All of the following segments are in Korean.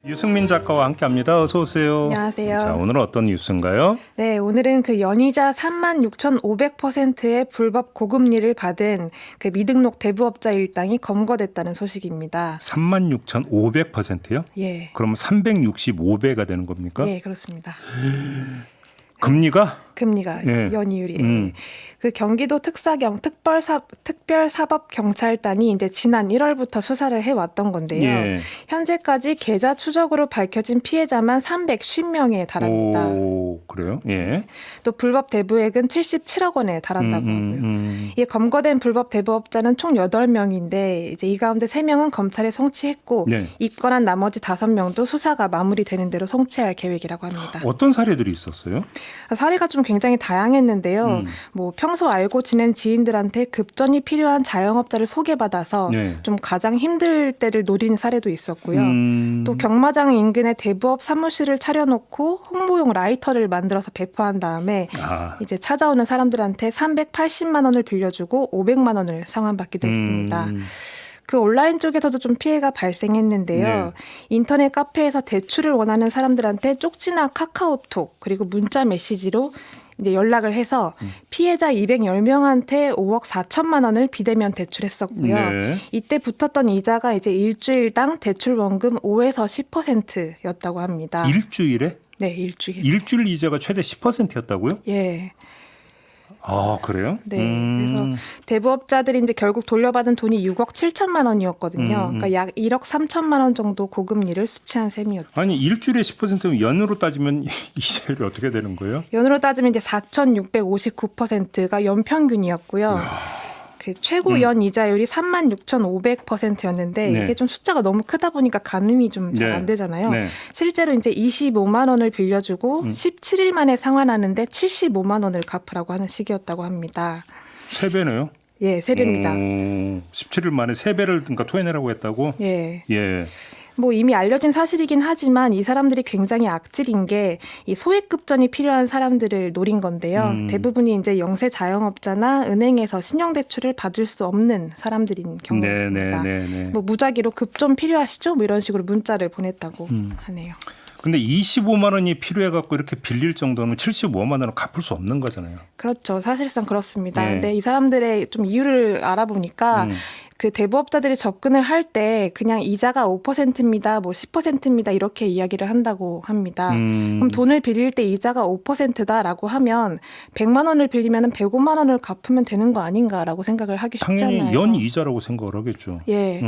유승민 작가와 함께합니다. 어서 오세요. 안녕하세요. 자, 오늘은 어떤 뉴스인가요? 네, 오늘은 그 연이자 36,500%의 불법 고금리를 받은 그 미등록 대부업자 일당이 검거됐다는 소식입니다. 36,500%요? 예. 그럼 365배가 되는 겁니까? 예, 그렇습니다. 금리가? 금리가 예. 연이율이 그 경기도 특별사법경찰단이 이제 지난 1월부터 수사를 해왔던 건데요. 예. 현재까지 계좌 추적으로 밝혀진 피해자만 310명에 달합니다. 오, 그래요? 예. 또 불법 대부액은 77억 원에 달한다고 하고요. 이 검거된 불법 대부업자는 총 8명인데 이제 이 가운데 3명은 검찰에 송치했고 네. 입건한 나머지 5명도 수사가 마무리되는 대로 송치할 계획이라고 합니다. 어떤 사례들이 있었어요? 사례가 좀 굉장히 다양했는데요. 뭐 평소 알고 지낸 지인들한테 급전이 필요한 자영업자를 소개받아서 네. 좀 가장 힘들 때를 노린 사례도 있었고요. 또 또 경마장 인근에 대부업 사무실을 차려놓고 홍보용 라이터를 만들어서 배포한 다음에 이제 찾아오는 사람들한테 380만 원을 빌려주고 500만 원을 상환받기도 했습니다. 그 온라인 쪽에서도 좀 피해가 발생했는데요. 네. 인터넷 카페에서 대출을 원하는 사람들한테 쪽지나 카카오톡 그리고 문자 메시지로 이제 연락을 해서 피해자 210명한테 5억 4천만 원을 비대면 대출했었고요. 네. 이때 붙었던 이자가 이제 일주일당 대출 원금 5에서 10%였다고 합니다. 일주일에? 네, 일주일. 일주일 이자가 최대 10%였다고요? 예. 아, 그래요? 네. 그래서 대부업자들이 이제 결국 돌려받은 돈이 6억 7천만 원이었거든요. 그러니까 약 1억 3천만 원 정도 고금리를 수취한 셈이었죠. 아니, 일주일에 10%면 연으로 따지면 이자율이 어떻게 되는 거예요? 연으로 따지면 이제 4,659%가 연평균이었고요. 그 최고 연 이자율이 36,500%였는데 네. 이게 좀 숫자가 너무 크다 보니까 가늠이 좀 잘 안 네. 되잖아요. 네. 실제로 이제 25만 원을 빌려주고 17일 만에 상환하는데 75만 원을 갚으라고 하는 시기였다고 합니다. 3배네요? 예, 3배입니다. 17일 만에 3배를 그러니까 토해내라고 했다고? 예. 예. 뭐 이미 알려진 사실이긴 하지만 이 사람들이 굉장히 악질인 게 이 소액급전이 필요한 사람들을 노린 건데요. 대부분이 이제 영세 자영업자나 은행에서 신용대출을 받을 수 없는 사람들인 경우였습니다. 네. 뭐 무작위로 급전 필요하시죠? 뭐 이런 식으로 문자를 보냈다고 하네요. 근데 25만 원이 필요해갖고 이렇게 빌릴 정도면 75만 원을 갚을 수 없는 거잖아요. 그렇죠. 사실상 그렇습니다. 네. 근데 이 사람들의 좀 이유를 알아보니까 그 대부업자들이 접근을 할 때 그냥 이자가 5%입니다, 뭐 10%입니다 이렇게 이야기를 한다고 합니다. 그럼 돈을 빌릴 때 이자가 5%다라고 하면 100만 원을 빌리면 105만 원을 갚으면 되는 거 아닌가라고 생각을 하기 쉽잖아요. 당연히 연 이자라고 생각을 하겠죠. 예.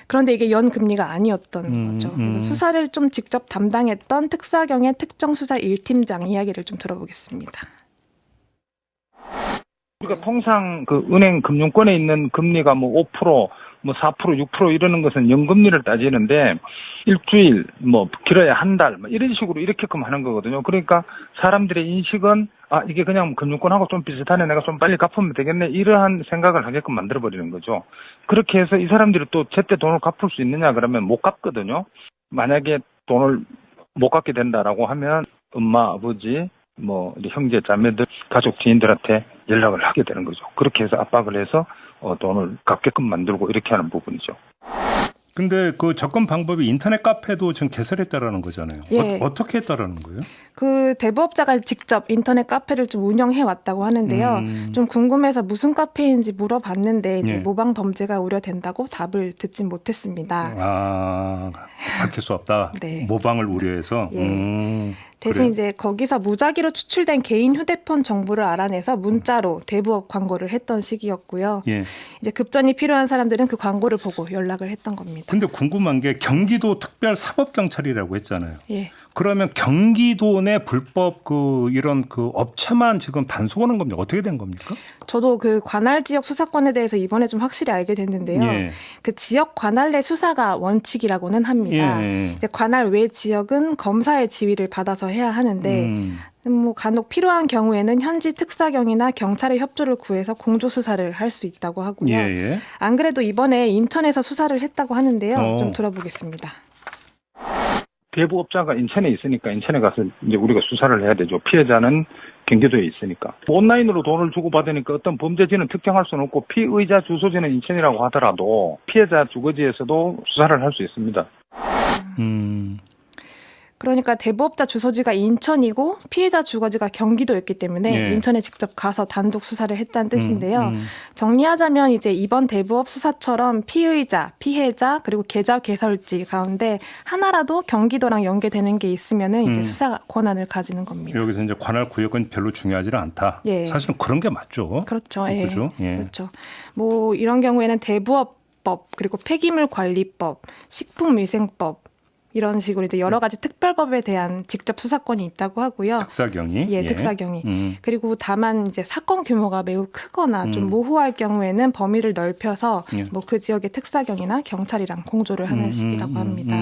그런데 이게 연 금리가 아니었던 거죠. 그래서 수사를 좀 직접 담당했던 특사경의 특정수사 1팀장 이야기를 좀 들어보겠습니다. 우리가 통상 그 은행 금융권에 있는 금리가 뭐 5%, 뭐 4%, 6% 이러는 것은 연금리를 따지는데 일주일, 뭐 길어야 한 달, 뭐 이런 식으로 이렇게끔 하는 거거든요. 그러니까 사람들의 인식은 이게 그냥 금융권하고 좀 비슷하네, 내가 좀 빨리 갚으면 되겠네, 이러한 생각을 하게끔 만들어버리는 거죠. 그렇게 해서 이 사람들이 또 제때 돈을 갚을 수 있느냐 그러면 못 갚거든요. 만약에 돈을 못 갚게 된다라고 하면 엄마, 아버지, 뭐 형제, 자매들, 가족, 지인들한테 연락을 하게 되는 거죠. 그렇게 해서 압박을 해서 돈을 갚게끔 만들고 이렇게 하는 부분이죠. 근데 그 접근 방법이 인터넷 카페도 지금 개설했다라는 거잖아요. 예. 어떻게 했다라는 거예요? 그 대부업자가 직접 인터넷 카페를 좀 운영해 왔다고 하는데요. 좀 궁금해서 무슨 카페인지 물어봤는데 이제 예. 모방 범죄가 우려된다고 답을 듣진 못했습니다. 밝힐 수 없다. 네. 모방을 우려해서. 예. 대신 그래요? 이제 거기서 무작위로 추출된 개인 휴대폰 정보를 알아내서 문자로 대부업 광고를 했던 시기였고요. 예. 이제 급전이 필요한 사람들은 그 광고를 보고 연락을 했던 겁니다. 근데 궁금한 게 경기도 특별사법경찰이라고 했잖아요. 예. 그러면 경기도 내 불법 이런 업체만 지금 단속하는 겁니까? 어떻게 된 겁니까? 저도 그 관할 지역 수사권에 대해서 이번에 좀 확실히 알게 됐는데요. 예. 그 지역 관할 내 수사가 원칙이라고는 합니다. 예. 근데 관할 외 지역은 검사의 지휘를 받아서 해야 하는데 뭐 간혹 필요한 경우에는 현지 특사경이나 경찰의 협조를 구해서 공조 수사를 할 수 있다고 하고요. 예. 안 그래도 이번에 인천에서 수사를 했다고 하는데요. 좀 들어보겠습니다. 대부업자가 인천에 있으니까 인천에 가서 이제 우리가 수사를 해야 되죠. 피해자는 경기도에 있으니까. 온라인으로 돈을 주고받으니까 어떤 범죄지는 특정할 수는 없고 피의자 주소지는 인천이라고 하더라도 피해자 주거지에서도 수사를 할 수 있습니다. 그러니까 대부업자 주소지가 인천이고 피해자 주거지가 경기도였기 때문에 예. 인천에 직접 가서 단독 수사를 했다는 뜻인데요. 정리하자면 이제 이번 대부업 수사처럼 피의자, 피해자 그리고 계좌 개설지 가운데 하나라도 경기도랑 연계되는 게 있으면은 이제 수사 권한을 가지는 겁니다. 여기서 이제 관할 구역은 별로 중요하지는 않다. 예. 사실은 그런 게 맞죠. 그렇죠. 예. 그죠? 예. 그렇죠. 뭐 이런 경우에는 대부업법 그리고 폐기물 관리법, 식품위생법 이런 식으로 이제 여러 가지 특별법에 대한 직접 수사권이 있다고 하고요. 특사경이. 예, 특사경이. 그리고 다만 이제 사건 규모가 매우 크거나 좀 모호할 경우에는 범위를 넓혀서 예. 뭐 그 지역의 특사경이나 경찰이랑 공조를 하는 식이라고 합니다.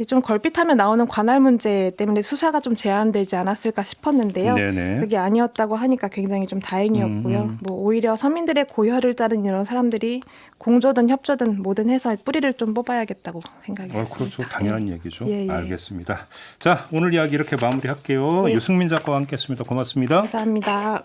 좀 걸핏하면 나오는 관할 문제 때문에 수사가 좀 제한되지 않았을까 싶었는데요. 네네. 그게 아니었다고 하니까 굉장히 좀 다행이었고요. 뭐 오히려 서민들의 고혈을 자른 이런 사람들이 공조든 협조든 뭐든 해서 뿌리를 좀 뽑아야겠다고 생각했습니다. 그렇죠. 당연한 얘기죠. 예, 예. 알겠습니다. 자, 오늘 이야기 이렇게 마무리할게요. 네. 유승민 작가와 함께했습니다. 고맙습니다. 감사합니다.